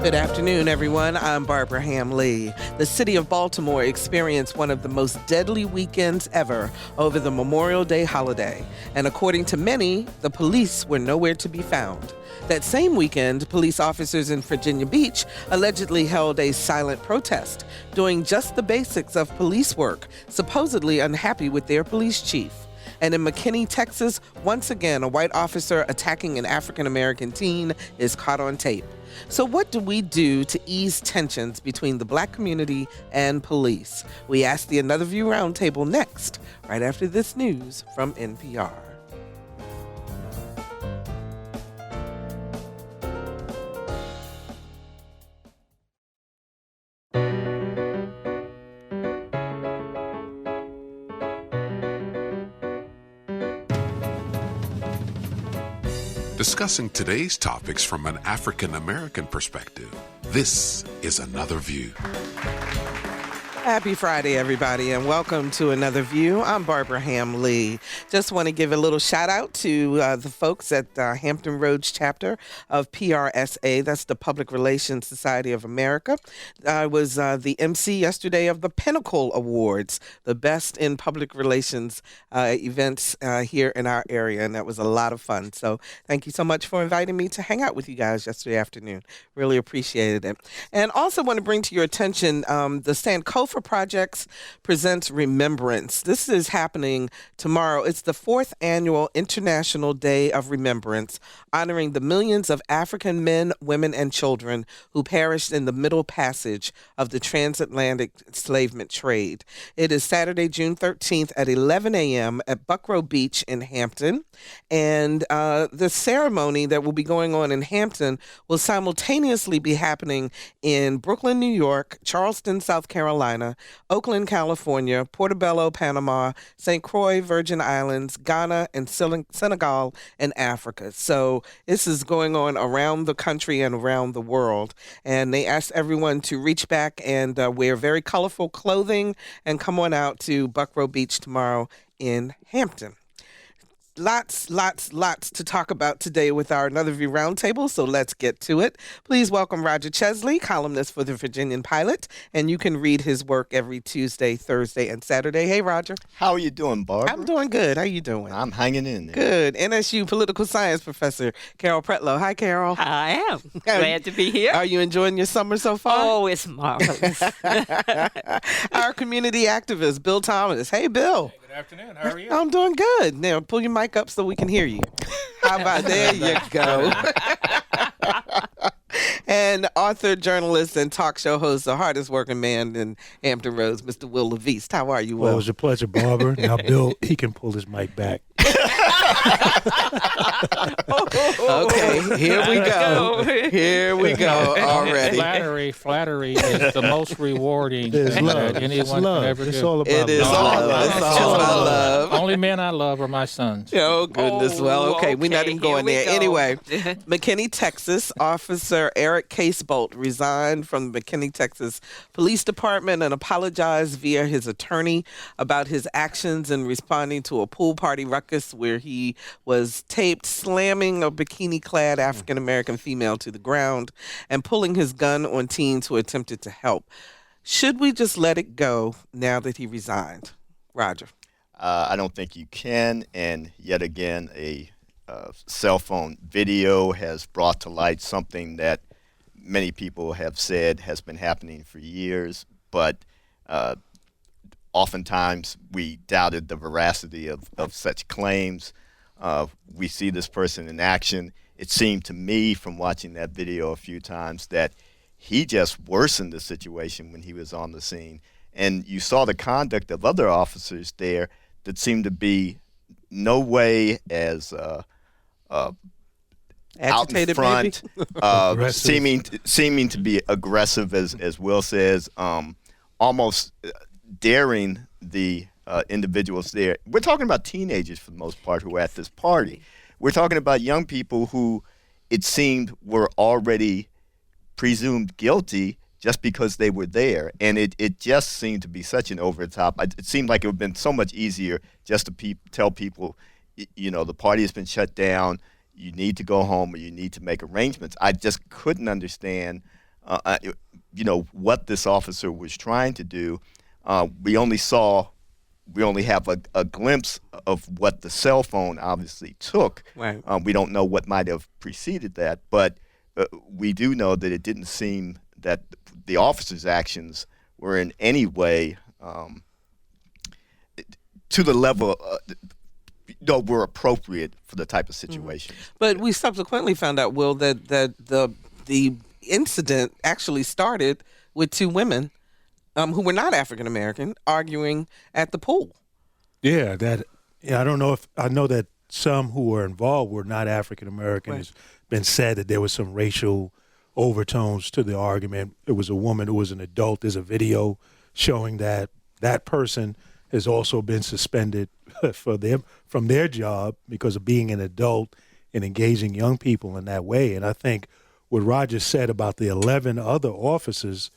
Good afternoon, everyone. I'm Barbara Ham-Lee. The city of Baltimore experienced one of the most deadly weekends ever over the Memorial Day holiday. And according to many, the police were nowhere to be found. That same weekend, police officers in Virginia Beach allegedly held a silent protest, doing just the basics of police work, supposedly unhappy with their police chief. And in McKinney, Texas, once again, a white officer attacking an African-American teen is caught on tape. So what do we do to ease tensions between the black community and police? We ask the Another View Roundtable next, right after this news from NPR. Discussing today's topics from an African-American perspective, this is Another View. Happy Friday, everybody, and welcome to Another View. I'm Barbara Ham-Lee. Just want to give a little shout out to the folks at Hampton Roads chapter of PRSA. That's the Public Relations Society of America. I was the MC yesterday of the Pinnacle Awards, the best in public relations events here in our area, and that was a lot of fun. So thank you so much for inviting me to hang out with you guys yesterday afternoon. Really appreciated it. And also want to bring to your attention the Sankofa Projects presents Remembrance. This is happening tomorrow. It's the 4th annual International Day of Remembrance, honoring the millions of African men, women, and children who perished in the Middle Passage of the transatlantic enslavement trade. It is Saturday, June 13th at 11 a.m. at Buckrow Beach in Hampton. And the ceremony that will be going on in Hampton will simultaneously be happening in Brooklyn, New York, Charleston, South Carolina, Oakland, California, Portobello, Panama, St. Croix, Virgin Islands, Ghana, and Senegal, and Africa. So this is going on around the country and around the world. And they asked everyone to reach back and wear very colorful clothing and come on out to Buckrow Beach tomorrow in Hampton. Lots to talk about today with our Another View Roundtable, so let's get to it. Please welcome Roger Chesley, columnist for the Virginian-Pilot, and you can read his work every Tuesday, Thursday, and Saturday. Hey, Roger. How are you doing, Barbara? I'm doing good. How you doing? I'm hanging in there. Good. NSU political science professor Carol Pretlow. Hi, Carol. I am. Glad to be here. Are you enjoying your summer so far? Oh, it's marvelous. Our community activist, Bill Thomas. Hey, Bill. Hey, good afternoon. How are you? I'm doing good. Now, pull your mic up so we can hear you. How about there you go. And author, journalist, and talk show host, the hardest working man in Hampton Roads, Mr. Wil LaVeist. How are you, Will? Well, it was a pleasure, Barbara. Now, Bill, he can pull his mic back. Okay, here we go. Here we go already. Flattery is the most rewarding thing that anyone can ever do. It's all about It is love. love. It's all about love. Only men I love are my sons. Oh, goodness. Well, okay, we're not even going there. Anyway, McKinney, Texas, Officer Eric Casebolt resigned from the McKinney, Texas Police Department and apologized via his attorney about his actions in responding to a pool party ruckus where he was taped slamming a bikini-clad African-American female to the ground and pulling his gun on teens who attempted to help. Should we just let it go now that he resigned? Roger. I don't think you can, and yet again, a cell phone video has brought to light something that many people have said has been happening for years, but oftentimes we doubted the veracity of such claims. We see this person in action. It seemed to me from watching that video a few times that he just worsened the situation when he was on the scene. And you saw the conduct of other officers there that seemed to be no way as out in front, seeming to be aggressive, as Will says, almost daring the individuals there. We're talking about teenagers for the most part who were at this party. We're talking about young people who it seemed were already presumed guilty just because they were there. And it just seemed to be such an over the top. It seemed like it would have been so much easier just to tell people, the party has been shut down, you need to go home or you need to make arrangements. I just couldn't understand what this officer was trying to do. We only have a glimpse of what the cell phone obviously took. Right. We don't know what might have preceded that, but we do know that it didn't seem that the officer's actions were in any way to the level were appropriate for the type of situation. But we subsequently found out, Will, that the incident actually started with two women who were not African American arguing at the pool. Yeah, I don't know I know that some who were involved were not African American. Right. It's been said that there was some racial overtones to the argument. It was a woman who was an adult. There's a video showing that person has also been suspended from their job because of being an adult and engaging young people in that way. And I think what Roger said about the 11 other officers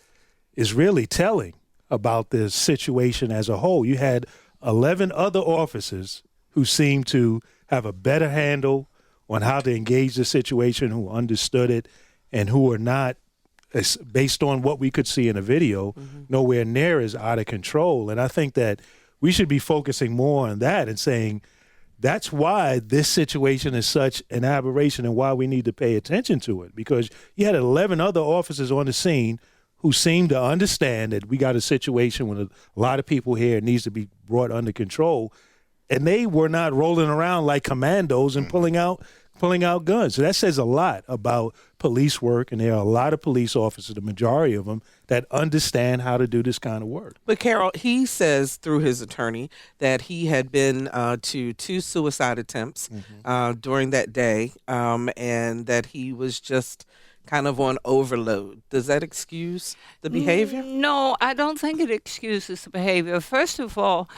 is really telling about the situation as a whole. You had 11 other officers who seemed to have a better handle on how to engage the situation, who understood it, and who are not, based on what we could see in the video, nowhere near as out of control. And I think that we should be focusing more on that and saying that's why this situation is such an aberration and why we need to pay attention to it, because you had 11 other officers on the scene who seemed to understand that we got a situation with a lot of people here. It needs to be brought under control. And they were not rolling around like commandos and pulling out guns. So that says a lot about police work, and there are a lot of police officers, the majority of them, that understand how to do this kind of work. But Carol, he says through his attorney that he had been to 2 suicide attempts during that day, and that he was just kind of on overload. Does that excuse the behavior? No, I don't think it excuses the behavior. First of all,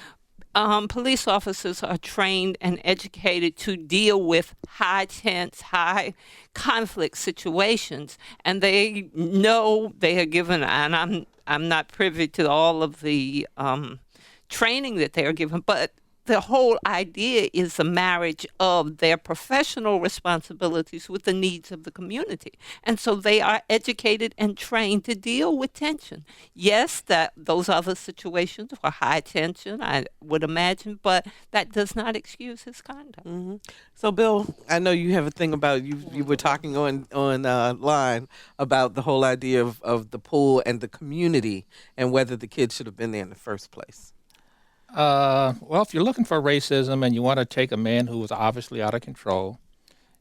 police officers are trained and educated to deal with high tense, high conflict situations, and they know they are given. And I'm not privy to all of the training that they are given, but the whole idea is the marriage of their professional responsibilities with the needs of the community. And so they are educated and trained to deal with tension. Yes, those other situations were high tension, I would imagine, but that does not excuse his conduct. Mm-hmm. So, Bill, I know you have a thing about, you were talking on line about the whole idea of the pool and the community and whether the kids should have been there in the first place. Well, if you're looking for racism and you want to take a man who was obviously out of control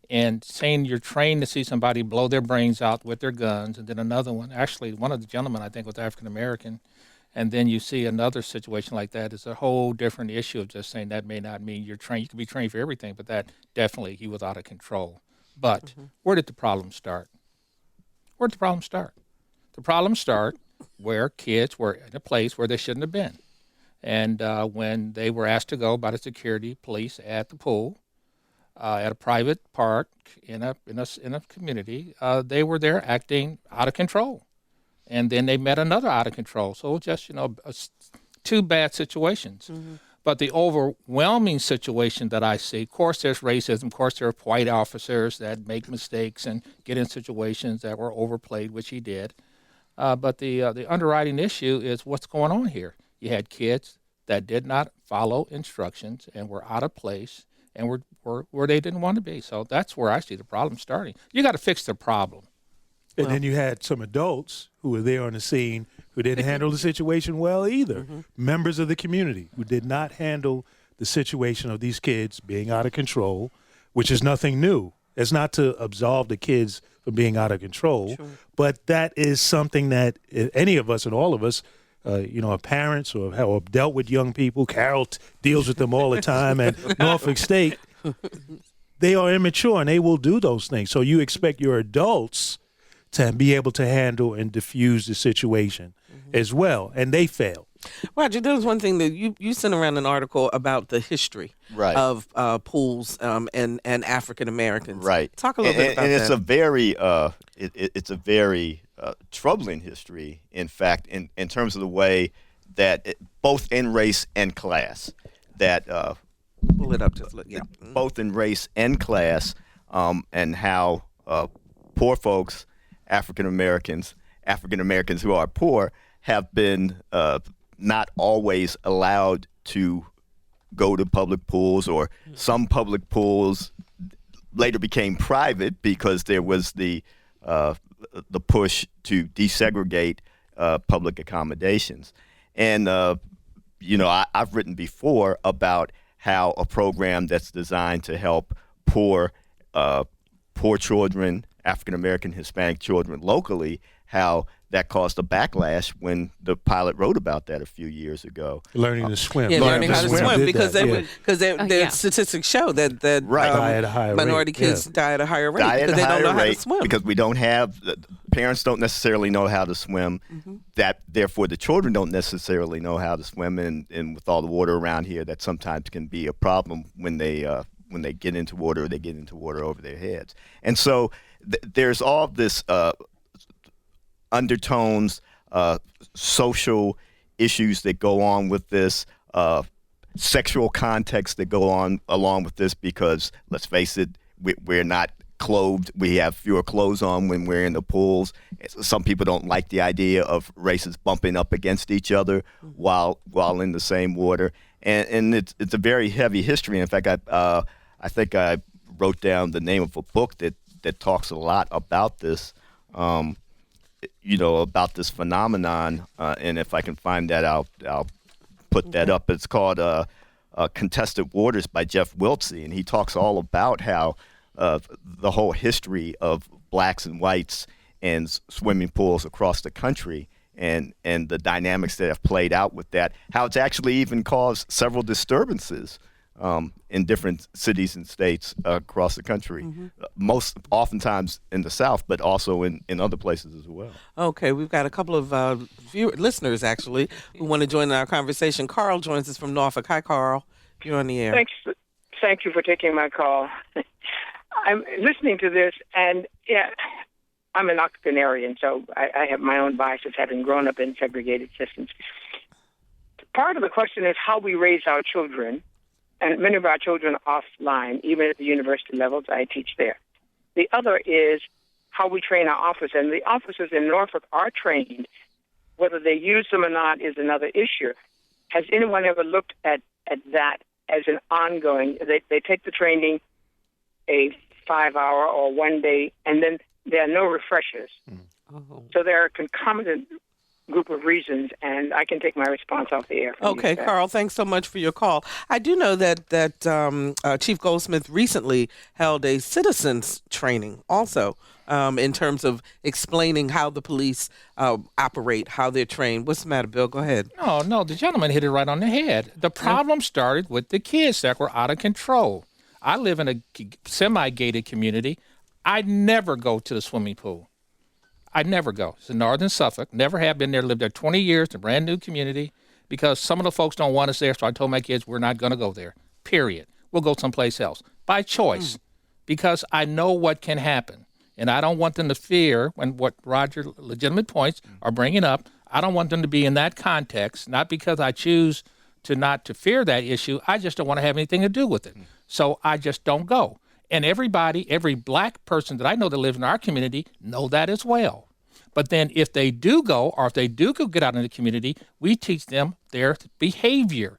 and saying you're trained to see somebody blow their brains out with their guns, and then another one, actually one of the gentlemen I think was African American, and then you see another situation like that, is a whole different issue of just saying that may not mean you're trained. You can be trained for everything, but that definitely he was out of control. But where did the problem start? Where did the problem start? The problem started where kids were in a place where they shouldn't have been. And when they were asked to go by the security police at the pool, at a private park in a community, they were there acting out of control. And then they met another out of control. So just, two bad situations. Mm-hmm. But the overwhelming situation that I see, of course there's racism, of course there are white officers that make mistakes and get in situations that were overplayed, which he did. But the underwriting issue is what's going on here. You had kids that did not follow instructions and were out of place and were where they didn't want to be. So that's where I see the problem starting. You got to fix the problem. And then you had some adults who were there on the scene who didn't handle the situation well either. Mm-hmm. Members of the community who did not handle the situation of these kids being out of control, which is nothing new. It's not to absolve the kids from being out of control, but that is something that any of us and all of us, parents or have dealt with young people. Carol deals with them all the time at Norfolk State. They are immature and they will do those things. So you expect your adults to be able to handle and diffuse the situation as well, and they fail. Roger, there was one thing that you sent around an article about the history of pools and African Americans. Right. Talk a little bit about and that. It's a very troubling history, in fact, in terms of the way that both in race and class, that pull it up, just look, yeah. Both in race and class, and how poor folks, African Americans, African Americans who are poor have been not always allowed to go to public pools, or some public pools later became private because there was the push to desegregate public accommodations. And I've written before about how a program that's designed to help poor children, African American, Hispanic children locally, how that caused a backlash when the pilot wrote about that a few years ago. Learning to swim. Yeah, learning how to swim because that. statistics show that Die at a higher minority rate. kids die at a higher rate Die at because a they don't higher know how to rate swim. because we don't have parents don't necessarily know how to swim. That therefore the children don't necessarily know how to swim, and with all the water around here, that sometimes can be a problem when they get into water. They get into water over their heads, and so there's all this undertones, social issues that go on with this, sexual context that go on along with this, because let's face it, we're not clothed. We have fewer clothes on when we're in the pools. Some people don't like the idea of races bumping up against each other while in the same water, and it's a very heavy history. In fact, I think I wrote down the name of a book that talks a lot about this. About this phenomenon, and if I can find that, I'll put that up. It's called Contested Waters by Jeff Wiltsey, and he talks all about how the whole history of blacks and whites and swimming pools across the country, and the dynamics that have played out with that, how it's actually even caused several disturbances in different cities and states across the country, most oftentimes in the South, but also in other places as well. Okay, we've got a couple of listeners, actually, who want to join our conversation. Carl joins us from Norfolk. Hi, Carl. You're on the air. Thank you for taking my call. I'm listening to this, and I'm an octogenarian, so I have my own biases, having grown up in segregated systems. Part of the question is how we raise our children. And many of our children are offline, even at the university levels. I teach there. The other is how we train our officers. And the officers in Norfolk are trained. Whether they use them or not is another issue. Has anyone ever looked at that as an ongoing? They take the training a 5-hour or 1 day, and then there are no refreshers. So there are concomitant group of reasons, and I can take my response off the air. Okay, Carl, thanks so much for your call. I do know that Chief Goldsmith recently held a citizens training also in terms of explaining how the police operate, how they're trained. What's the matter, Bill? Go ahead. No, the gentleman hit it right on the head. The problem started with the kids that were out of control. I live in a semi-gated community. I never go to the swimming pool. I never go. It's in northern Suffolk. Never have been there. Lived there 20 years. It's a brand new community because some of the folks don't want us there. So I told my kids, we're not going to go there, period. We'll go someplace else by choice because I know what can happen. And I don't want them to fear when what Roger legitimate points are bringing up. I don't want them to be in that context, not because I choose not to fear that issue. I just don't want to have anything to do with it. So I just don't go. And every black person that I know that lives in our community know that as well. But then if they do go, or if they do go get out in the community, we teach them their behavior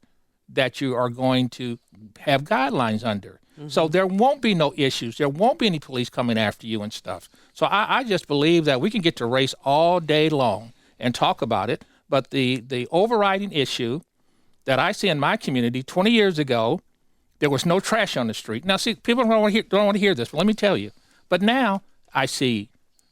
that you are going to have guidelines under. So there won't be no issues. There won't be any police coming after you and stuff. So I just believe that we can get to race all day long and talk about it. But the overriding issue that I see in my community 20 years ago, there was no trash on the street. Now, see, people don't want to hear this, but let me tell you. But now I see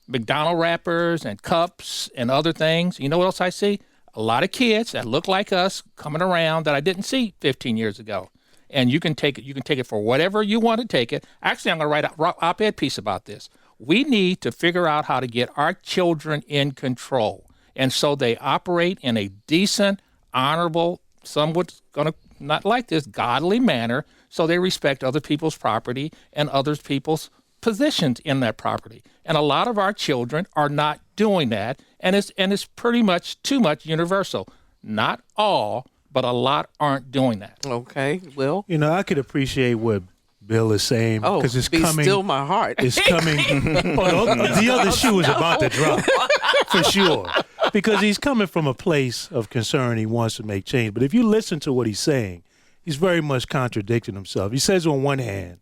McDonald's wrappers and cups and other things. You know what else I see? A lot of kids that look like us coming around that I didn't see 15 years ago. And you can take it. You can take it for whatever you want to take it. Actually, I'm going to write an op-ed piece about this. We need to figure out how to get our children in control, and so they operate in a decent, honorable, somewhat going to not like this, godly manner, so they respect other people's property and other people's positions in that property. And a lot of our children are not doing that, and it's pretty much too much universal. Not all, but a lot aren't doing that. Okay, Will? I could appreciate what Bill is saying because it's coming. Still my heart. It's coming. The other shoe is about to drop. for sure, because he's coming from a place of concern. He wants to make change. But if you listen to what he's saying, he's very much contradicting himself. He says on one hand,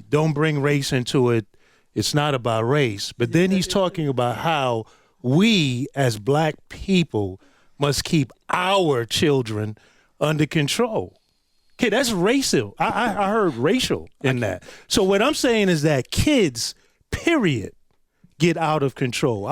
don't bring race into it. It's not about race. But then he's talking about how we as black people must keep our children under control. Okay, that's racial. I heard racial in that. So what I'm saying is that kids, period, get out of control.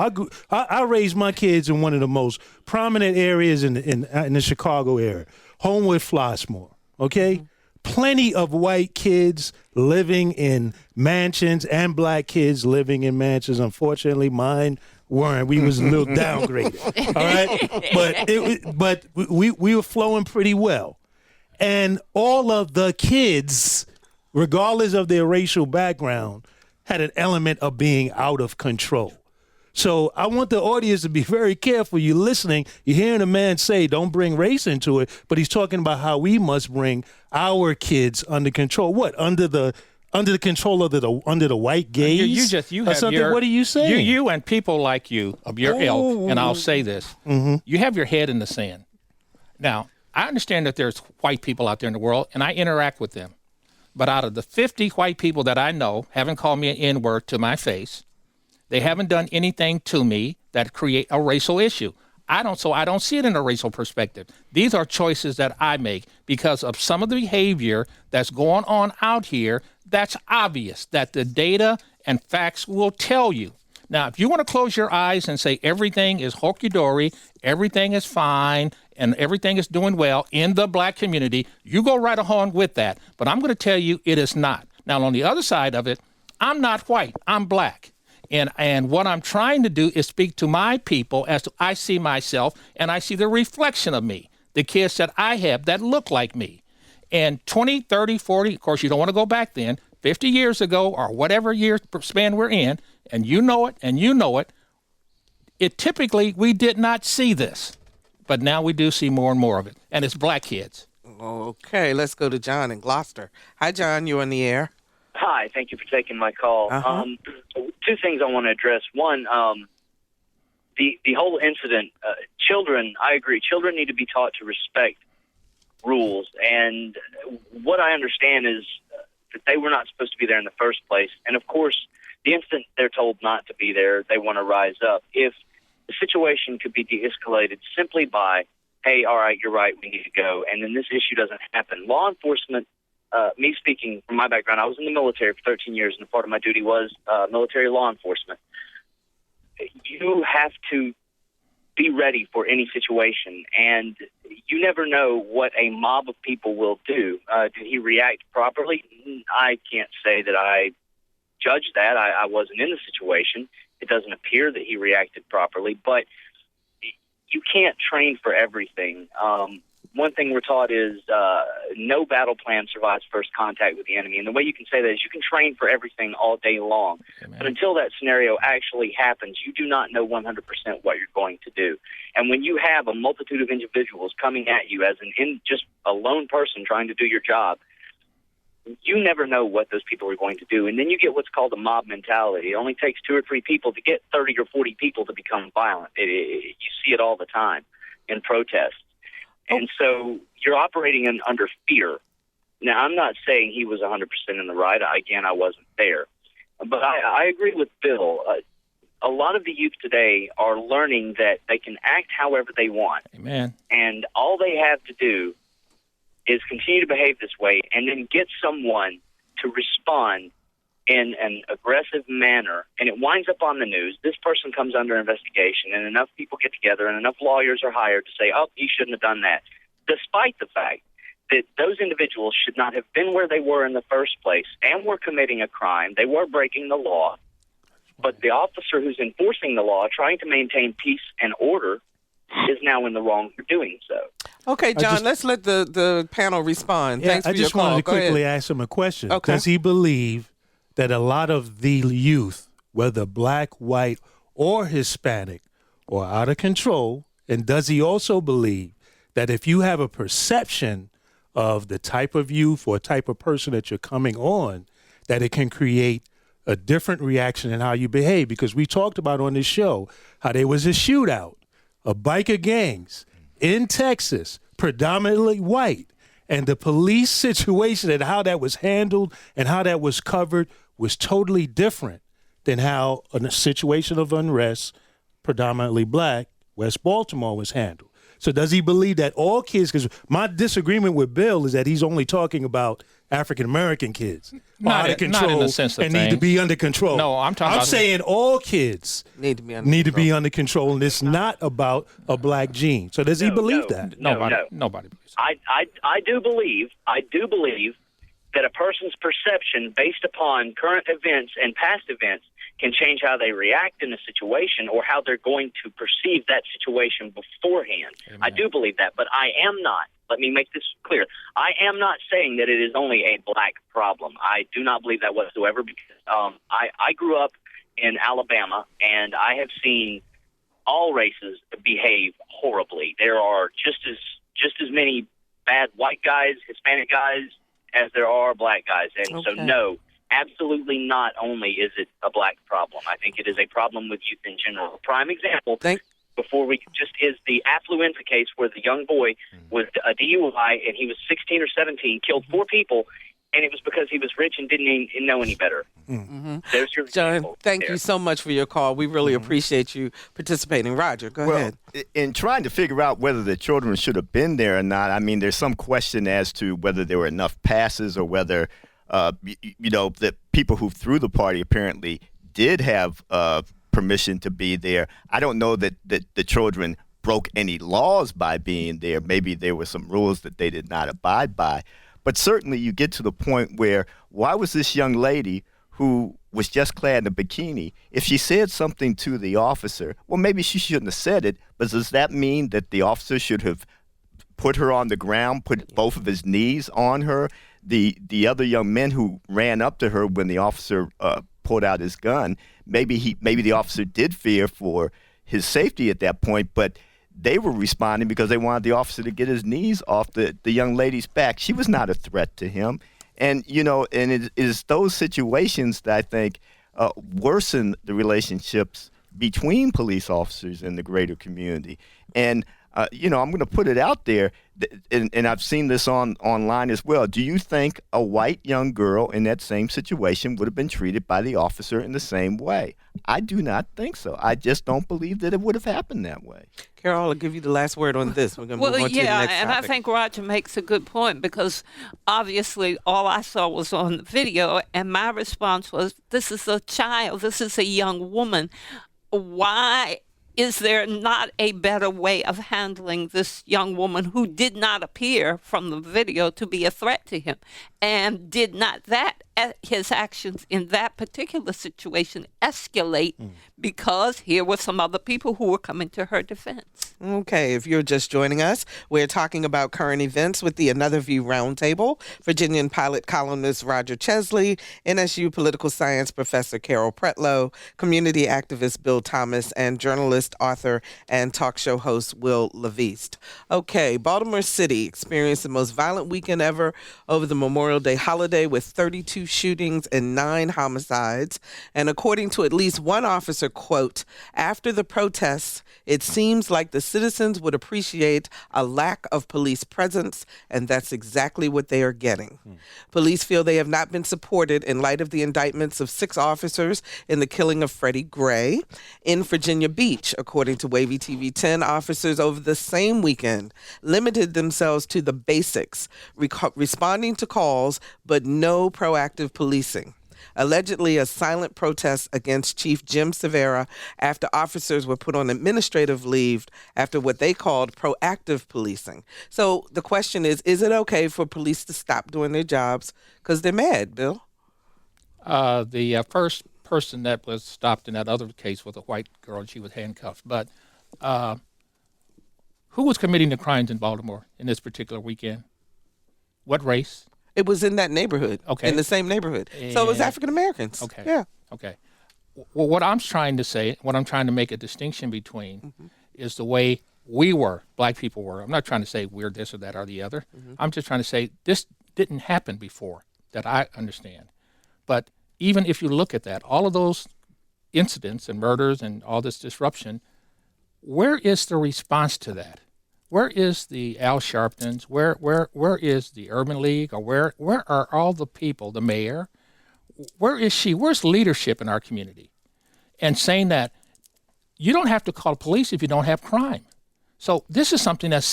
I raised my kids in one of the most prominent areas in the Chicago area, Homewood Flossmoor, okay? Mm-hmm. Plenty of white kids living in mansions and black kids living in mansions. Unfortunately, mine weren't. We was a little downgraded, all right? But we were flowing pretty well. And all of the kids, regardless of their racial background, had an element of being out of control. So I want the audience to be very careful. You're listening, you're hearing a man say, don't bring race into it, but he's talking about how we must bring our kids under control. What? Under the control of the white gaze? You have what are you saying? You and people like you of your ilk, and I'll say this, you have your head in the sand. Now, I understand that there's white people out there in the world, and I interact with them. But out of the 50 white people that I know haven't called me an N-word to my face, they haven't done anything to me that create a racial issue. I don't see it in a racial perspective. These are choices that I make because of some of the behavior that's going on out here. That's obvious that the data and facts will tell you. Now, if you want to close your eyes and say everything is hunky-dory, everything is fine, and everything is doing well in the black community, you go right on with that. But I'm going to tell you it is not. Now, on the other side of it, I'm not white. I'm black. And what I'm trying to do is speak to my people as to I see myself and I see the reflection of me, the kids that I have that look like me. And 20, 30, 40, of course, you don't want to go back then, 50 years ago or whatever year span we're in, and you know it, it typically, we did not see this. But now we do see more and more of it, and it's black kids. Okay, let's go to John in Gloucester. Hi, John, you on the air. Hi, thank you for taking my call. Two things I want to address. One, the whole incident, children, I agree, children need to be taught to respect rules. And what I understand is that they were not supposed to be there in the first place. And, of course, the instant they're told not to be there, they want to rise up. If the situation could be de-escalated simply by, hey, all right, you're right, we need to go, and then this issue doesn't happen. Law enforcement, me speaking from my background, I was in the military for 13 years, and a part of my duty was military law enforcement. You have to be ready for any situation, and you never know what a mob of people will do. Did he react properly? I can't say that I judge that. I wasn't in the situation. It doesn't appear that he reacted properly, but you can't train for everything. One thing we're taught is no battle plan survives first contact with the enemy. And the way you can say that is you can train for everything all day long. Amen. But until that scenario actually happens, you do not know 100% what you're going to do. And when you have a multitude of individuals coming at you as just a lone person trying to do your job, you never know what those people are going to do. And then you get what's called a mob mentality. It only takes 2 or 3 people to get 30 or 40 people to become violent. You see it all the time in protests. And so you're operating under fear. Now, I'm not saying he was 100% in the right. Again, I wasn't there. But I agree with Bill. A lot of the youth today are learning that they can act however they want. Amen. And all they have to do is continue to behave this way and then get someone to respond in an aggressive manner, and it winds up on the news. This person comes under investigation, and enough people get together and enough lawyers are hired to say, oh, he shouldn't have done that, despite the fact that those individuals should not have been where they were in the first place and were committing a crime. They were breaking the law, but the officer who's enforcing the law, trying to maintain peace and order, is now in the wrong for doing so. Okay, John, let's let the panel respond. Yeah, Thanks for your call. I just wanted to Go quickly ahead. ask him a question. Okay. Does he believe that a lot of the youth, whether black, white, or Hispanic, are out of control? And does he also believe that if you have a perception of the type of youth or type of person that you're coming on, that it can create a different reaction in how you behave, because we talked about on this show how there was a shootout of biker gangs in Texas, predominantly white, and the police situation and how that was handled and how that was covered was totally different than how a situation of unrest, predominantly black, West Baltimore was handled. So does he believe that all kids, because my disagreement with Bill is that he's only talking about African-American kids Not out of control in the sense of and need to things. be under control. No, I'm saying all kids Need to be under control, and it's not about a black gene. So does he believe that? Nobody believes that. I do believe that a person's perception based upon current events and past events can change how they react in a situation or how they're going to perceive that situation beforehand. Amen. I do believe that, but I am not. Let me make this clear. I am not saying that it is only a black problem. I do not believe that whatsoever, because I grew up in Alabama, and I have seen all races behave horribly. There are just as many bad white guys, Hispanic guys, as there are black guys. And so, no, absolutely not only is it a black problem. I think it is a problem with youth in general. Prime example, before we just is the affluenza case where the young boy was a DUI, and he was 16 or 17, killed 4 people, and it was because he was rich and didn't know any better. Mm-hmm. There's your John, example thank there. you so much for your call. We really appreciate you participating. Roger, go ahead. In trying to figure out whether the children should have been there or not, I mean, there's some question as to whether there were enough passes or whether, the people who threw the party apparently did have permission to be there. I don't know that the children broke any laws by being there. Maybe there were some rules that they did not abide by. But certainly you get to the point where, why was this young lady who was just clad in a bikini, if she said something to the officer, well, maybe she shouldn't have said it, but does that mean that the officer should have put her on the ground, put both of his knees on her? The other young men who ran up to her when the officer pulled out his gun, maybe the officer did fear for his safety at that point, but they were responding because they wanted the officer to get his knees off the young lady's back. She was not a threat to him. And, and it is those situations that I think worsen the relationships between police officers and the greater community. And, I'm going to put it out there, and I've seen this online as well. Do you think a white young girl in that same situation would have been treated by the officer in the same way? I do not think so. I just don't believe that it would have happened that way. Carol, I'll give you the last word on this. We're going to move on to the next and topic. I think Roger makes a good point, because obviously all I saw was on the video, and my response was, this is a child. This is a young woman. Why is there not a better way of handling this young woman who did not appear from the video to be a threat to him? And did not his actions in that particular situation escalate because here were some other people who were coming to her defense? Okay, if you're just joining us, we're talking about current events with the Another View Roundtable. Virginian-Pilot columnist Roger Chesley, NSU political science professor Carol Pretlow, community activist Bill Thomas, and journalist, author, and talk show host Wil LaVeist. Okay, Baltimore City experienced the most violent weekend ever over the Memorial Day holiday, with 32 shootings and 9 homicides. And according to at least one officer, quote, after the protests, it seems like the citizens would appreciate a lack of police presence, and that's exactly what they are getting. Police feel they have not been supported in light of the indictments of 6 officers in the killing of Freddie Gray. In Virginia Beach, according to Wavy TV, 10 officers over the same weekend limited themselves to the basics, responding to calls, but no proactive policing. Allegedly a silent protest against Chief Jim Severa after officers were put on administrative leave after what they called proactive policing. So the question is it okay for police to stop doing their jobs because they're mad, Bill? The first person that was stopped in that other case was a white girl, and she was handcuffed. But who was committing the crimes in Baltimore in this particular weekend? What race? It was in that neighborhood, in the same neighborhood. So it was African Americans. Okay. Yeah. Okay. Well, what I'm trying to say, what I'm trying to make a distinction between is the way we were, black people were. I'm not trying to say we're this or that or the other. I'm just trying to say this didn't happen before that I understand. But even if you look at that, all of those incidents and murders and all this disruption, where is the response to that? Where is the Al Sharptons? Where is the Urban League? Or where are all the people, the mayor? Where is she? Where's leadership in our community? And saying that you don't have to call police if you don't have crime. So this is something that's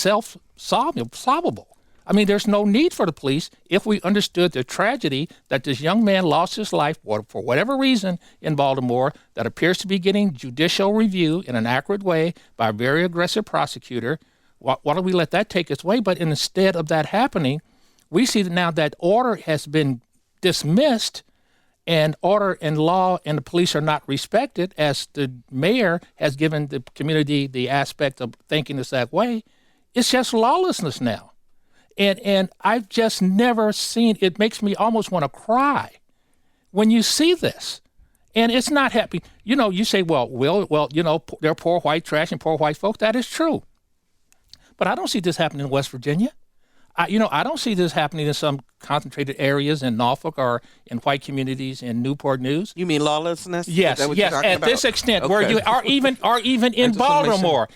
solvable. I mean, there's no need for the police if we understood the tragedy that this young man lost his life for whatever reason in Baltimore that appears to be getting judicial review in an accurate way by a very aggressive prosecutor. Why don't we let that take its way? But instead of that happening, we see that now that order has been dismissed and order and law and the police are not respected, as the mayor has given the community the aspect of thinking it's that way. It's just lawlessness now. And I've just never seen, it makes me almost want to cry when you see this. And it's not happy. You know, you say, well, they're poor white trash and poor white folks. That is true. But I don't see this happening in West Virginia. I don't see this happening in some concentrated areas in Norfolk or in white communities in Newport News. You mean lawlessness? Yes, at this extent, where you are even in Baltimore,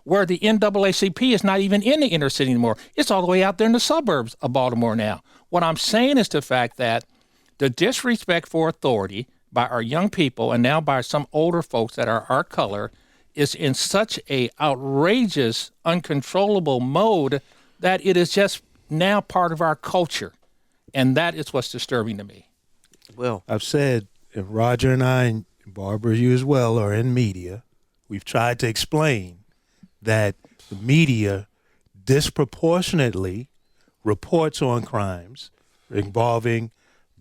where the NAACP is not even in the inner city anymore. It's all the way out there in the suburbs of Baltimore now. What I'm saying is the fact that the disrespect for authority by our young people and now by some older folks that are our color is in such a outrageous, uncontrollable mode that it is just now part of our culture. And that is what's disturbing to me. Well, I've said, and Roger and I, and Barbara, you as well, are in media. We've tried to explain that the media disproportionately reports on crimes involving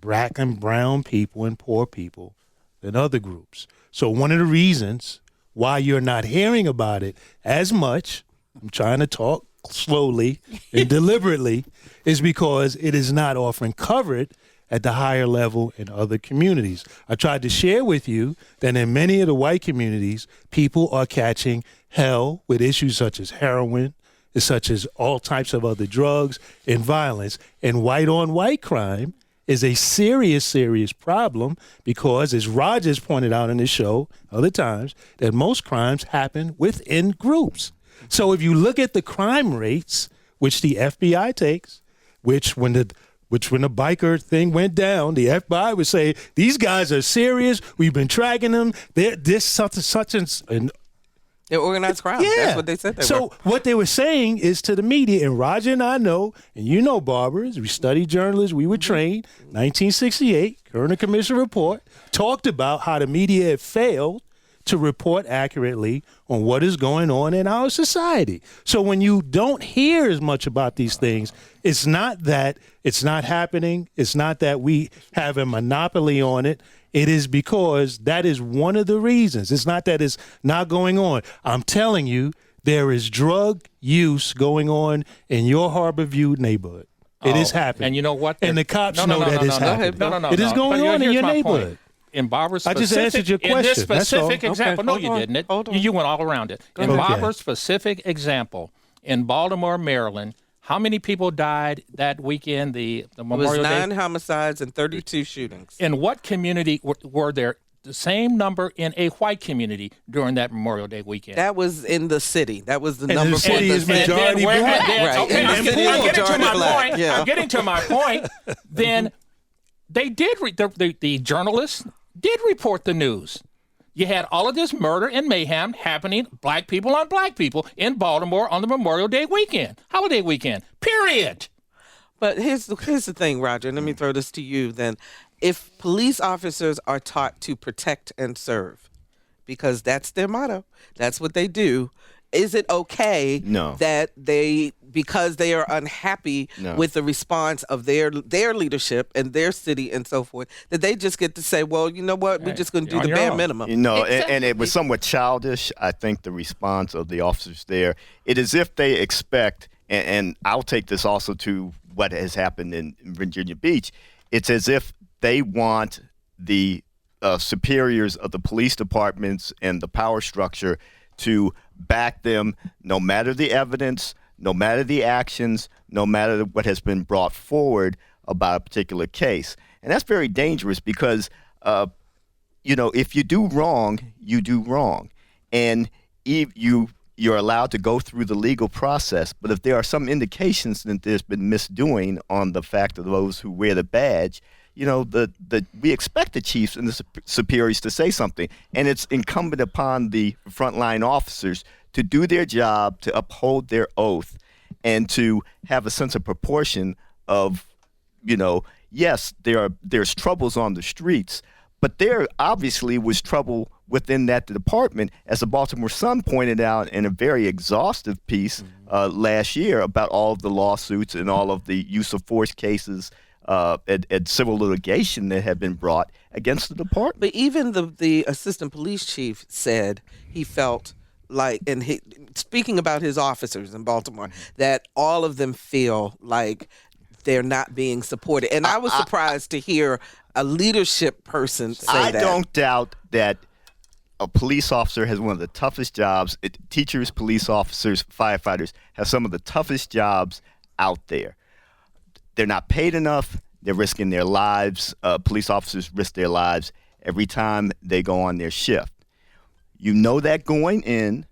black and brown people and poor people than other groups. So one of the reasons why you're not hearing about it as much, I'm trying to talk slowly and deliberately, is because it is not often covered at the higher level in other communities. I tried to share with you that in many of the white communities, people are catching hell with issues such as heroin, such as all types of other drugs and violence. And white-on-white crime is a serious, serious problem because, as Rogers pointed out in his show other times, that most crimes happen within groups. So if you look at the crime rates, which the FBI takes, which when the biker thing went down, the FBI would say, these guys are serious. We've been tracking them. They're this such and they're organized crime. Yeah. That's what they said they were. What they were saying is to the media, and Roger and I know, and you know, Barbara, we studied journalism, we were trained, 1968, Kerner Commission report, talked about how the media had failed to report accurately on what is going on in our society. So when you don't hear as much about these things, it's not that it's not happening. It's not that we have a monopoly on it. It is because that is one of the reasons. It's not that it's not going on. I'm telling you, there is drug use going on in your Harbor View neighborhood. It is happening. And you know what? And the cops know that it's happening. It is going on in your neighborhood. Point. In Barbara's I just answered your question. In this specific example, Okay, no, you didn't. Hold on. You went all around it. In Barbara's specific example, in Baltimore, Maryland, how many people died that weekend? The Memorial Day. It was 9 homicides and 32 shootings. In what community were there the same number in a white community during that Memorial Day weekend? That was in the city. That was the And number. the city is majority black. Right. Okay, And I'm the city is getting to majority my black. point. Yeah. I'm getting to my point. Then they did. The journalists did report the news. You had all of this murder and mayhem happening, black people on black people in Baltimore on the Memorial Day weekend, holiday weekend, period. But here's the thing, Roger. Let me throw this to you then. If police officers are taught to protect and serve, because that's their motto, that's what they do, is it okay that because they are unhappy with the response of their leadership and their city and so forth, that they just get to say, well, you know what, we're just going to do the bare minimum. You know, and it was somewhat childish, I think, the response of the officers there. It is if they expect, and I'll take this also to what has happened in Virginia Beach, it's as if they want the superiors of the police departments and the power structure to back them no matter the evidence, no matter the actions, no matter what has been brought forward about a particular case. And that's very dangerous because, if you do wrong, you do wrong. And you're allowed to go through the legal process. But if there are some indications that there's been misdoing on the fact of those who wear the badge, we expect the chiefs and the superiors to say something. And it's incumbent upon the frontline officers to do their job, to uphold their oath, and to have a sense of proportion of, yes, there's troubles on the streets, but there obviously was trouble within that department, as the Baltimore Sun pointed out in a very exhaustive piece last year about all of the lawsuits and all of the use of force cases and civil litigation that had been brought against the department. But even the assistant police chief said he felt like, and speaking about his officers in Baltimore, that all of them feel like they're not being supported. And I was surprised to hear a leadership person say that. I don't doubt that a police officer has one of the toughest jobs. Teachers, police officers, firefighters have some of the toughest jobs out there. They're not paid enough. They're risking their lives. Police officers risk their lives every time they go on their shift. You know that going in.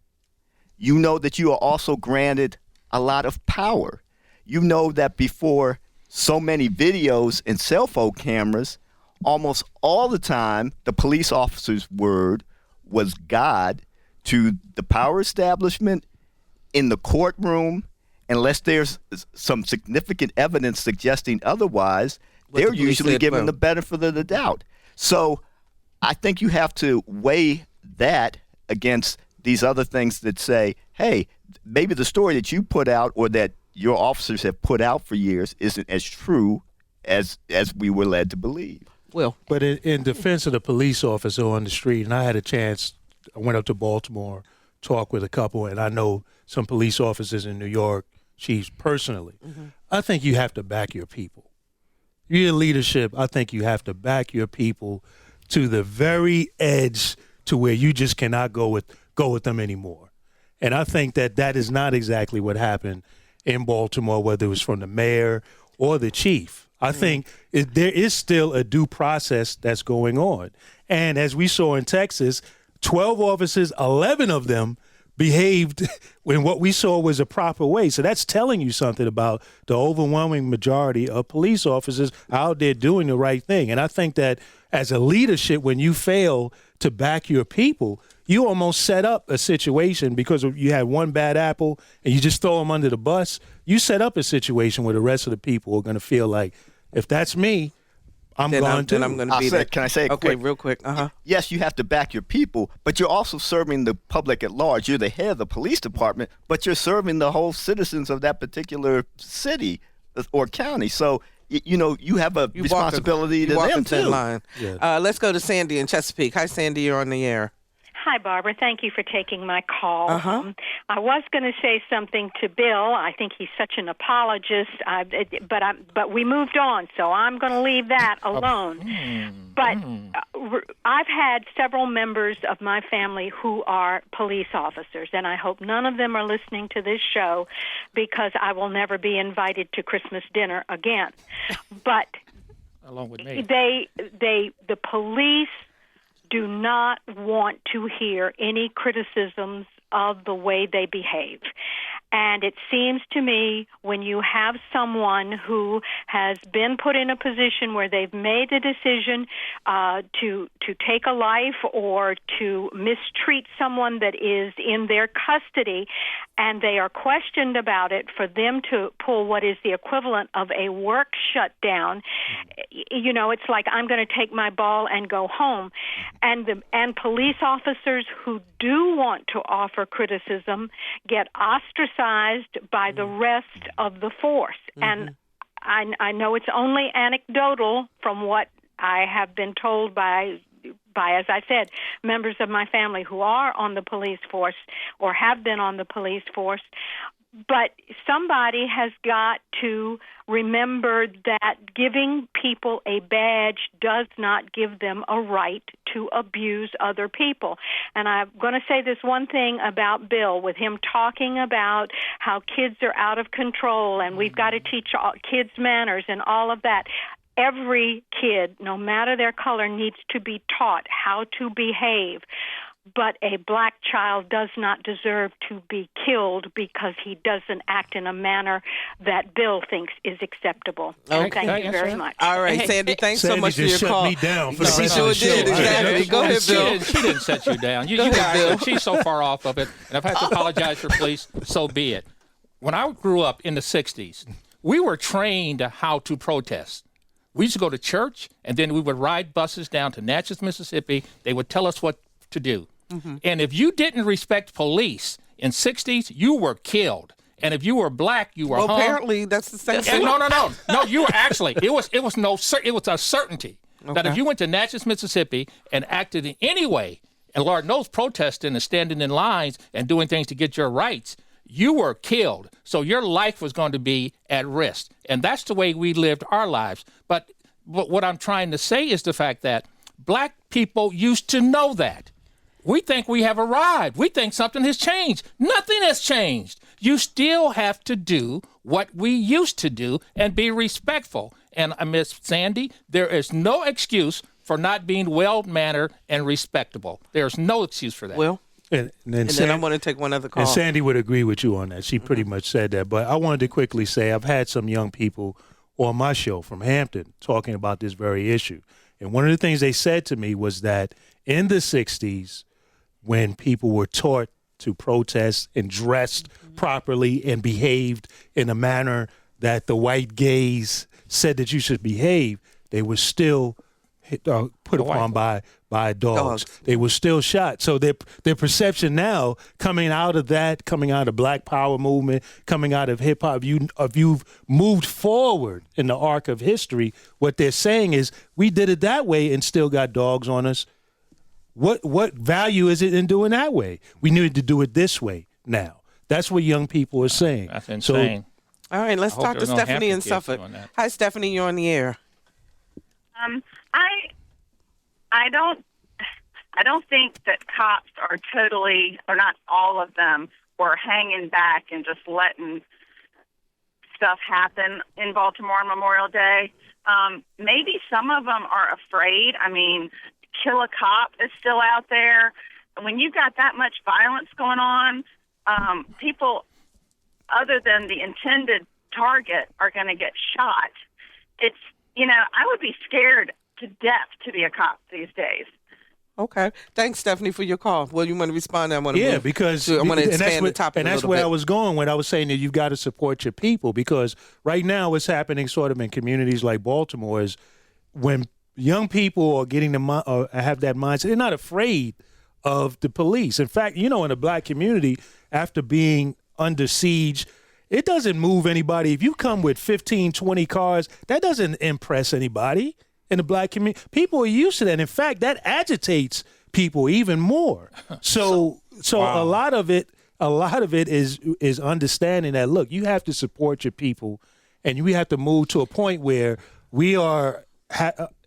You know that you are also granted a lot of power. You know that before so many videos and cell phone cameras, almost all the time, the police officer's word was God to the power establishment, in the courtroom, unless there's some significant evidence suggesting otherwise, they're usually given the benefit of the doubt. So I think you have to weigh that against these other things that say, hey, maybe the story that you put out or that your officers have put out for years isn't as true as we were led to believe. Well, but in defense of the police officer on the street, and I had a chance, I went up to Baltimore, talked with a couple, and I know some police officers in New York, chiefs personally. I think you have to back your people. Your leadership, I think you have to back your people to the very edge to where you just cannot go with them anymore. And I think that is not exactly what happened in Baltimore, whether it was from the mayor or the chief. I think there is still a due process that's going on. And as we saw in Texas, 12 officers, 11 of them behaved in what we saw was a proper way. So that's telling you something about the overwhelming majority of police officers out there doing the right thing. And I think that as a leadership, when you fail to back your people, you almost set up a situation because you had one bad apple and you just throw them under the bus. You set up a situation where the rest of the people are going to feel like, if that's me, I'm going to be there. Can I say it okay, quick? real quick? Yes, you have to back your people, but you're also serving the public at large. You're the head of the police department, but you're serving the whole citizens of that particular city or county. So, you have a responsibility to them, too. Line. Yeah. Let's go to Sandy in Chesapeake. Hi, Sandy. You're on the air. Hi, Barbara. Thank you for taking my call. I was going to say something to Bill. I think he's such an apologist, but we moved on, so I'm going to leave that alone. But I've had several members of my family who are police officers, and I hope none of them are listening to this show because I will never be invited to Christmas dinner again. But along with me, the police do not want to hear any criticisms of the way they behave. And it seems to me when you have someone who has been put in a position where they've made the decision to take a life or to mistreat someone that is in their custody, and they are questioned about it, for them to pull what is the equivalent of a work shutdown, it's like, I'm going to take my ball and go home. And police officers who do want to offer criticism get ostracized by the rest of the force. And I know it's only anecdotal from what I have been told by, as I said, members of my family who are on the police force or have been on the police force. But somebody has got to remember that giving people a badge does not give them a right to abuse other people. And I'm going to say this one thing about Bill, with him talking about how kids are out of control and we've got to teach kids manners and all of that. every kid, no matter their color, needs to be taught how to behave. But a black child does not deserve to be killed because he doesn't act in a manner that Bill thinks is acceptable. Okay. Thank you very much. All right, Sandy, thanks so Sandy much for just your shut call. me down for the She rest of sure the show. did, exactly. Go ahead, Bill. She didn't set you down. You Go ahead, guys, Bill. she's so far off of it, and I've had to apologize for police. So be it. When I grew up in the '60s, we were trained how to protest. We used to go to church, and then we would ride buses down to Natchez, Mississippi. They would tell us what to do. Mm-hmm. And if you didn't respect police in '60s, you were killed. And if you were black, you were hung. Apparently that's the same thing. No. You were actually. It was a certainty that if you went to Natchez, Mississippi, and acted in any way, and Lord knows protesting and standing in lines and doing things to get your rights, you were killed. So your life was going to be at risk. And that's the way we lived our lives. But what I'm trying to say is the fact that black people used to know that. We think we have arrived. We think something has changed. Nothing has changed. You still have to do what we used to do and be respectful. And Miss Sandy, there is no excuse for not being well-mannered and respectable. There's no excuse for that. Well, And then I'm going to take one other call. And Sandy would agree with you on that. She pretty much said that. But I wanted to quickly say I've had some young people on my show from Hampton talking about this very issue. And one of the things they said to me was that in the 60s, when people were taught to protest and dressed properly and behaved in a manner that the white gaze said that you should behave, they were still put upon by dogs. They were still shot. So their perception now, coming out of Black Power movement, coming out of hip hop, you've moved forward in the arc of history. What they're saying is, we did it that way and still got dogs on us. What value is it in doing that way? We need to do it this way now. That's what young people are saying. That's insane. All right, let's talk to Stephanie in Suffolk. Hi, Stephanie, you're on the air. I don't think that cops are totally, or not all of them, were hanging back and just letting stuff happen in Baltimore on Memorial Day. Maybe some of them are afraid. I mean, kill a cop is still out there. When you've got that much violence going on, people other than the intended target are going to get shot. It's, I would be scared to death to be a cop these days. Okay. Thanks, Stephanie, for your call. Well, you want to respond? I want to because I want to expand the topic and a that's little where bit. I was going when I was saying that you've got to support your people, because right now what's happening sort of in communities like Baltimore is when young people are getting or have that mindset, they're not afraid of the police. In fact, in a black community, after being under siege, it doesn't move anybody. If you come with 15, 20 cars, that doesn't impress anybody in the black community. People are used to that. In fact, that agitates people even more. So wow. a lot of it is understanding that, look, you have to support your people, and we have to move to a point where we are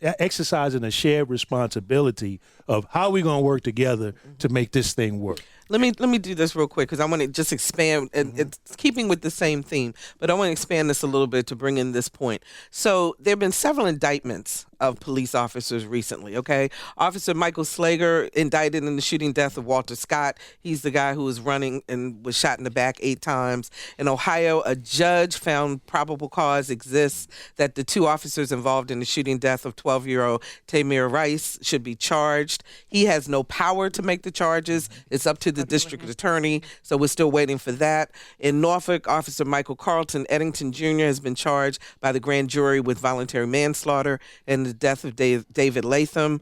exercising a shared responsibility of how we're going to work together to make this thing work. Let me do this real quick because I want to just expand. It's keeping with the same theme, but I want to expand this a little bit to bring in this point. So there have been several indictments of police officers recently, okay? Officer Michael Slager indicted in the shooting death of Walter Scott. He's the guy who was running and was shot in the back 8 times. In Ohio, a judge found probable cause exists that the 2 officers involved in the shooting death of 12-year-old Tamir Rice should be charged. He has no power to make the charges. It's up to the district attorney, so we're still waiting for that. In Norfolk, Officer Michael Carlton Eddington Jr. has been charged by the grand jury with voluntary manslaughter and the death of David Latham.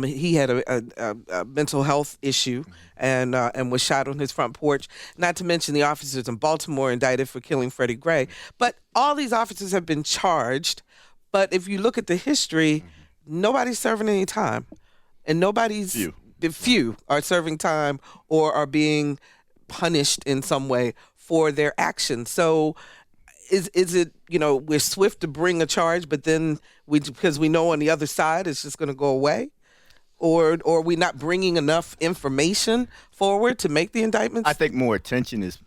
He had a mental health issue and was shot on his front porch. Not to mention the officers in Baltimore indicted for killing Freddie Gray. But all these officers have been charged. But if you look at the history, nobody's serving any time, and few are serving time or are being punished in some way for their actions. So is it, we're swift to bring a charge, but then because we know on the other side it's just going to go away? Or are we not bringing enough information forward to make the indictments? I think more attention is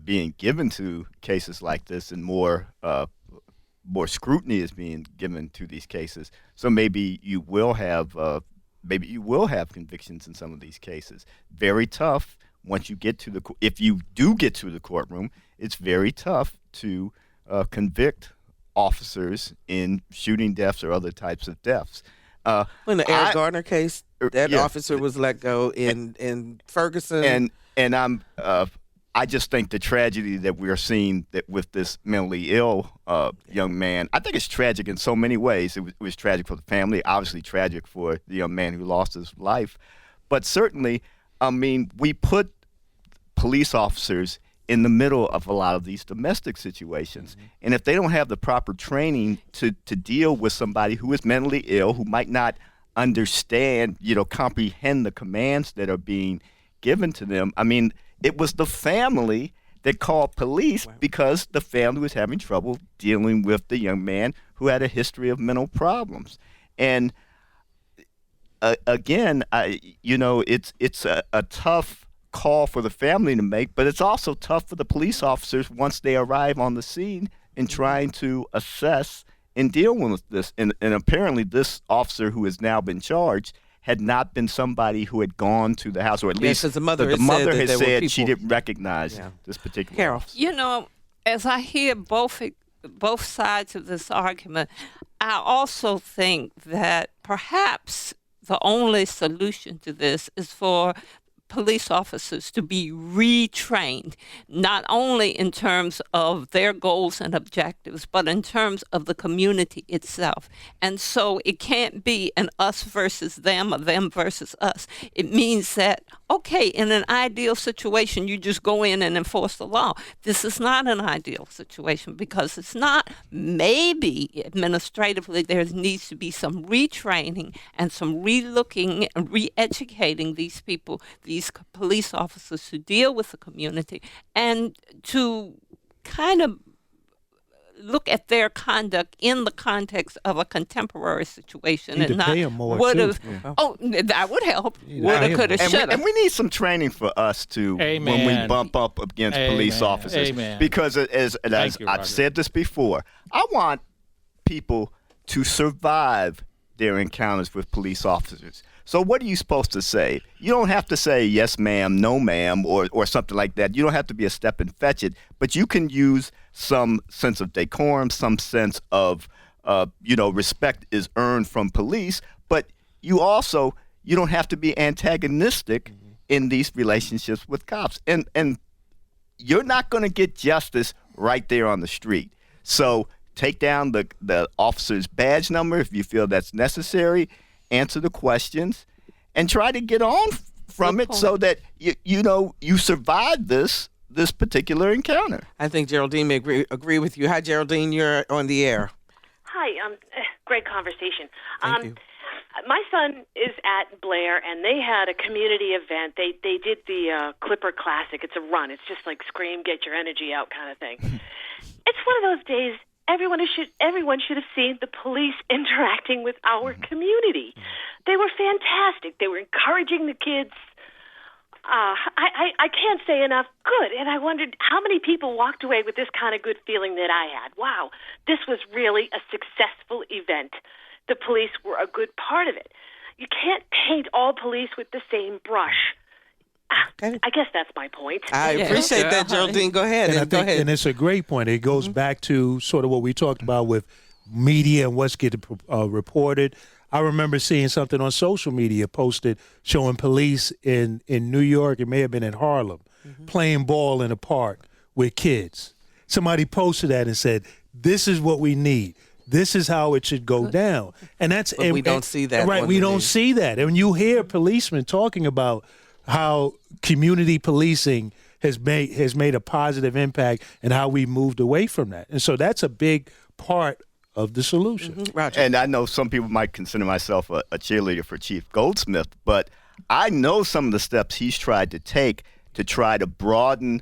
being given to cases like this, and more more scrutiny is being given to these cases. So maybe you will have convictions in some of these cases. Very tough once you get to if you do get to the courtroom, it's very tough to convict officers in shooting deaths or other types of deaths. In the Eric Garner case, that officer was let go in Ferguson. And I just think the tragedy that we're seeing that with this mentally ill young man, I think it's tragic in so many ways. It was tragic for the family, obviously tragic for the young man who lost his life. But certainly, I mean, we put police officers in the middle of a lot of these domestic situations. Mm-hmm. And if they don't have the proper training to deal with somebody who is mentally ill, who might not understand, comprehend the commands that are being given to them. I mean, it was the family that called police because the family was having trouble dealing with the young man who had a history of mental problems. And again, it's a tough call for the family to make, but it's also tough for the police officers once they arrive on the scene in trying to assess and deal with this. And apparently this officer who has now been charged had not been somebody who had gone to the house, or at least the mother had said she didn't recognize this particular Carol. officer. As I hear both sides of this argument, I also think that perhaps the only solution to this is for police officers to be retrained, not only in terms of their goals and objectives, but in terms of the community itself. And so it can't be an us versus them or them versus us. It means that, okay, in an ideal situation, you just go in and enforce the law. This is not an ideal situation because it's not. Maybe administratively there needs to be some retraining and some relooking and re-educating these people, these police officers to deal with the community and to kind of look at their conduct in the context of a contemporary situation and not would have. Oh, that would help. Woulda, coulda, shoulda. And we need some training for us too when we bump up against police officers. Because as I've said this before, I want people to survive their encounters with police officers. So what are you supposed to say? You don't have to say yes, ma'am, no, ma'am, or something like that. You don't have to be a step and fetch it, but you can use some sense of decorum, some sense of, respect is earned from police, but you don't have to be antagonistic in these relationships with cops. And you're not going to get justice right there on the street. So take down the officer's badge number if you feel that's necessary. Answer the questions, and try to get on from it so that you survive this particular encounter. I think Geraldine may agree with you. Hi, Geraldine. You're on the air. Hi. Great conversation. Thank you. My son is at Blair, and they had a community event. They did the Clipper Classic. It's a run. It's just like scream, get your energy out kind of thing. It's one of those days. Everyone should have seen the police interacting with our community. They were fantastic. They were encouraging the kids. I can't say enough good. And I wondered how many people walked away with this kind of good feeling that I had. Wow, this was really a successful event. The police were a good part of it. You can't paint all police with the same brush. I guess that's my point. I appreciate that, Geraldine. Go ahead. And it's a great point. It goes back to sort of what we talked about with media and what's getting reported. I remember seeing something on social media posted showing police in New York, it may have been in Harlem, playing ball in a park with kids. Somebody posted that and said, this is what we need. This is how it should go down. And we don't see that. Right, we don't see that. And when you hear policemen talking about how community policing has made a positive impact and how we moved away from that. And so that's a big part of the solution. Roger. And I know some people might consider myself a cheerleader for Chief Goldsmith, but I know some of the steps he's tried to take to try to broaden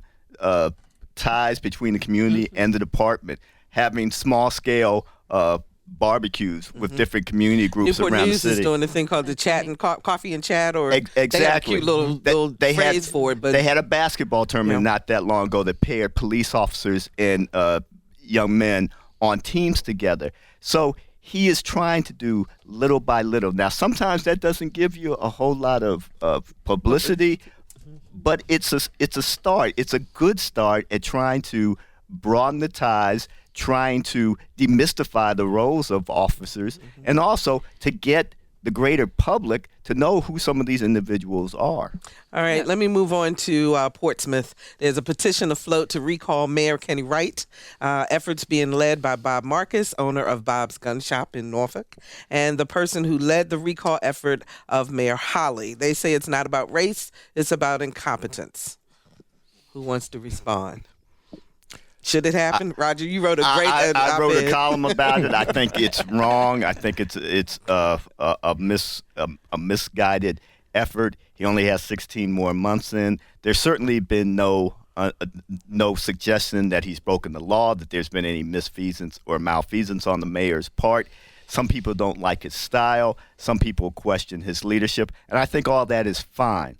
ties between the community and the department, having small-scale barbecues with different community groups Newport around News the city. is doing the thing called the chat and coffee and chat, or exactly. They got a cute little phrase for it. But they had a basketball tournament not that long ago that paired police officers and young men on teams together. So he is trying to do little by little. Now, sometimes that doesn't give you a whole lot of publicity, but it's a start. It's a good start at trying to broaden the ties, trying to demystify the roles of officers, and also to get the greater public to know who some of these individuals are. All right, let me move on to Portsmouth. There's a petition afloat to recall Mayor Kenny Wright. Efforts being led by Bob Marcus, owner of Bob's Gun Shop in Norfolk, and the person who led the recall effort of Mayor Holly. They say it's not about race, it's about incompetence. Who wants to respond? Should it happen? Roger, you wrote a great I wrote a column about it. I think it's wrong. I think it's a misguided effort. He only has 16 more months in. There's certainly been no suggestion that he's broken the law, that there's been any misfeasance or malfeasance on the mayor's part. Some people don't like his style. Some people question his leadership. And I think all that is fine.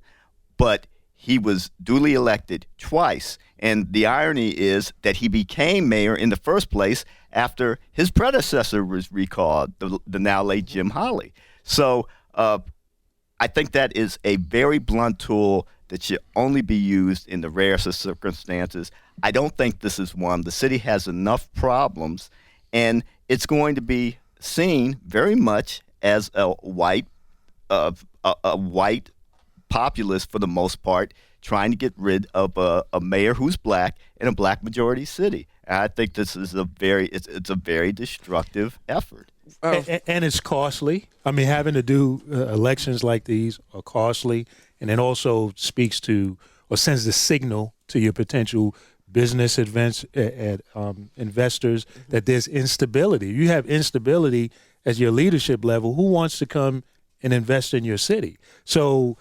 But he was duly elected twice. And the irony is that he became mayor in the first place after his predecessor was recalled, the now late Jim Holly. So I think that is a very blunt tool that should only be used in the rarest of circumstances. I don't think this is one. The city has enough problems, and it's going to be seen very much as a white populace for the most part, trying to get rid of a mayor who's black in a black majority city. And I think this is it's a very destructive effort. And it's costly. I mean, having to do elections like these are costly, and it also speaks to or sends the signal to your potential business investors that there's instability. You have instability at your leadership level. Who wants to come and invest in your city? So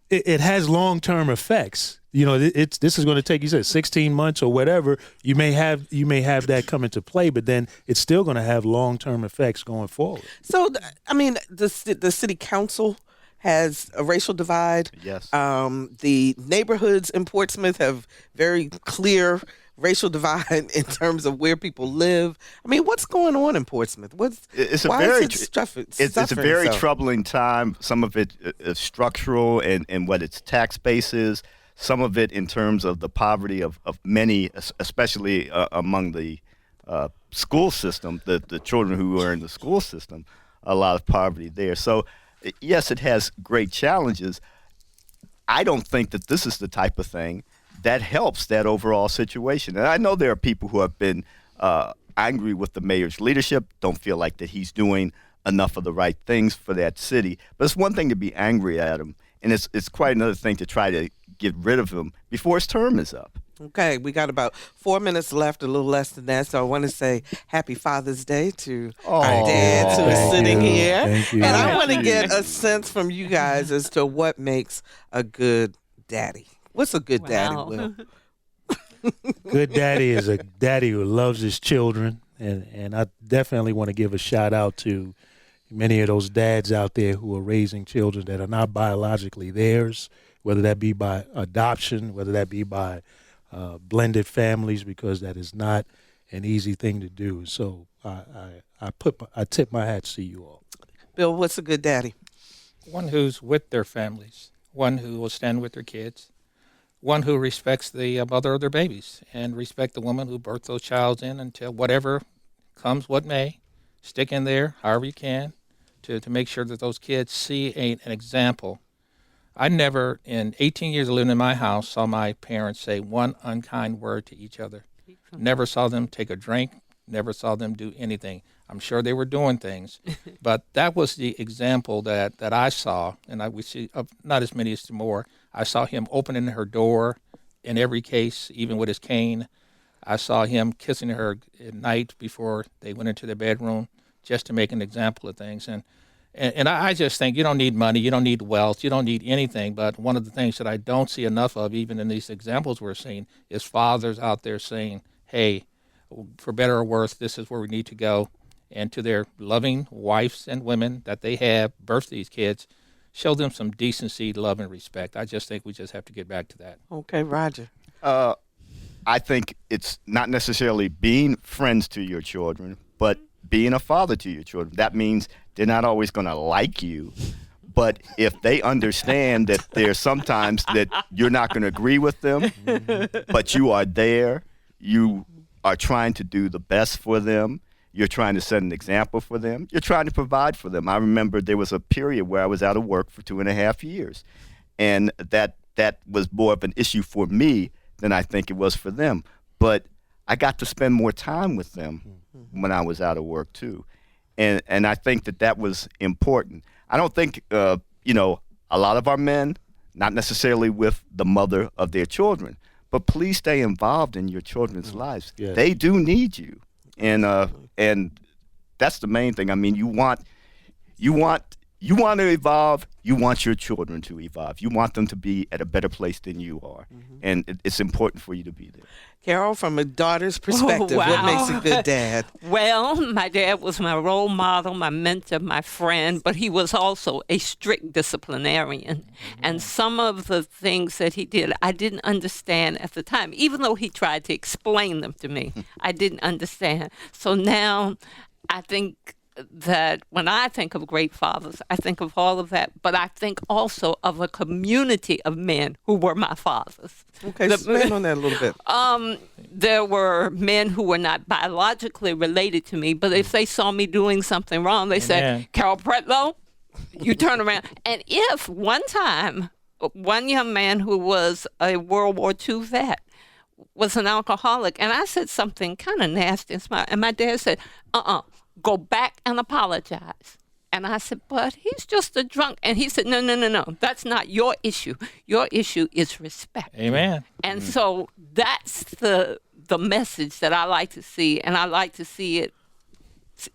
it has long-term effects. You know, this is going to take, you said, 16 months or whatever. You may have that come into play, but then it's still going to have long-term effects going forward. So, I mean, the city council has a racial divide. Yes. The neighborhoods in Portsmouth have very clear racial divide in terms of where people live. I mean, what's going on in Portsmouth? It's a very troubling time. Some of it is structural and what its tax base is. Some of it in terms of the poverty of many, especially among the school system, the children who are in the school system, a lot of poverty there. So, yes, it has great challenges. I don't think that this is the type of thing that helps that overall situation. And I know there are people who have been angry with the mayor's leadership, don't feel like that he's doing enough of the right things for that city. But it's one thing to be angry at him, and it's quite another thing to try to get rid of him before his term is up. Okay, we got about 4 minutes left, a little less than that. So I want to say Happy Father's Day to our dads who are sitting here. Thank you. And I want to get a sense from you guys as to what makes a good daddy. What's a good daddy, Will? Good daddy is a daddy who loves his children, and I definitely want to give a shout out to many of those dads out there who are raising children that are not biologically theirs, whether that be by adoption, whether that be by blended families, because that is not an easy thing to do. So I tip my hats to you all. Bill, what's a good daddy? One who's with their families, one who will stand with their kids, one who respects the mother of their babies and respect the woman who birthed those child in until whatever comes what may. Stick in there however you can to make sure that those kids see an example. I never, in 18 years of living in my house, saw my parents say one unkind word to each other. Never saw them take a drink, never saw them do anything. I'm sure they were doing things, but that was the example that I saw, and we see not as many as more. I saw him opening her door in every case, even with his cane. I saw him kissing her at night before they went into their bedroom, just to make an example of things. And I just think you don't need money, you don't need wealth, you don't need anything. But one of the things that I don't see enough of, even in these examples we're seeing, is fathers out there saying, hey, for better or worse, this is where we need to go. And to their loving wives and women that they have birthed these kids, show them some decency, love, and respect. I just think we just have to get back to that. Okay, Roger. I think it's not necessarily being friends to your children, but being a father to your children. That means they're not always going to like you, but if they understand that there's sometimes that you're not going to agree with them, but you are there, you are trying to do the best for them, you're trying to set an example for them, you're trying to provide for them. I remember there was a period where I was out of work for 2.5 years, and that was more of an issue for me than I think it was for them. But I got to spend more time with them when I was out of work too. And I think that was important. I don't think, a lot of our men, not necessarily with the mother of their children, but please stay involved in your children's lives. Yeah. They do need you. And that's the main thing. I mean, you want to evolve. You want your children to evolve. You want them to be at a better place than you are. And it's important for you to be there. Carol, from a daughter's perspective, what makes a good dad? Well, my dad was my role model, my mentor, my friend, but he was also a strict disciplinarian. And some of the things that he did, I didn't understand at the time. Even though he tried to explain them to me, I didn't understand. So now I think that when I think of great fathers, I think of all of that, but I think also of a community of men who were my fathers. Okay, expand on that a little bit. There were men who were not biologically related to me, but if they saw me doing something wrong, they said, Carol Pretlow, you turn around. And if one time, one young man who was a World War II vet was an alcoholic, and I said something kind of nasty and smart, and my dad said, go back and apologize. And I said, but he's just a drunk. And he said, no, that's not your issue. Your issue is respect. Amen. And so that's the message that I like to see, and I like to see it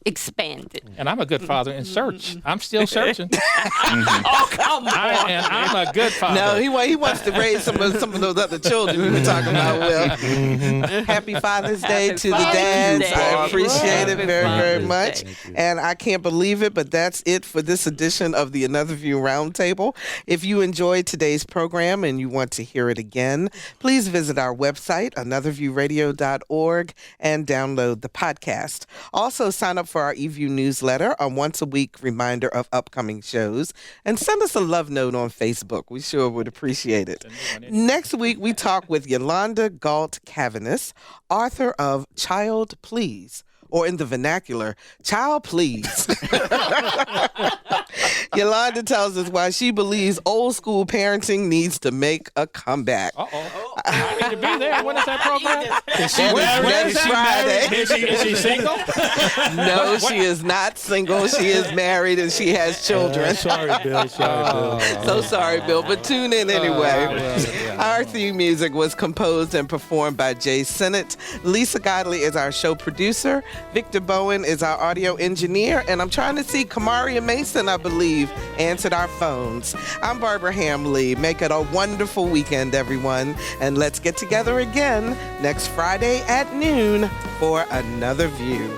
expanded. And I'm a good father in search. I'm still searching. Oh, come on. I'm a good father. No, he wants to raise some of those other children we were talking about, Will. Happy Father's Day to the dads. I appreciate it very, very much. And I can't believe it, but that's it for this edition of the Another View Roundtable. If you enjoyed today's program and you want to hear it again, please visit our website, anotherviewradio.org, and download the podcast. Also, sign up for our eView newsletter, a once-a-week reminder of upcoming shows, and send us a love note on Facebook. We sure would appreciate it. Next week, we talk with Yolanda Galt Cavanis, author of Child Please, or in the vernacular, Child Please. Yolanda tells us why she believes old school parenting needs to make a comeback. I need to be there. When is that program? Is she next Friday? Is she single? No, she is not single. She is married and she has children. Sorry, Bill. So sorry, Bill, but tune in anyway. Our theme music was composed and performed by Jay Sennett. Lisa Godley is our show producer. Victor Bowen is our audio engineer. And I'm trying to see Kamaria Mason, I believe, answered our phones. I'm Barbara Hamley. Make it a wonderful weekend, everyone. And let's get together again next Friday at noon for Another View.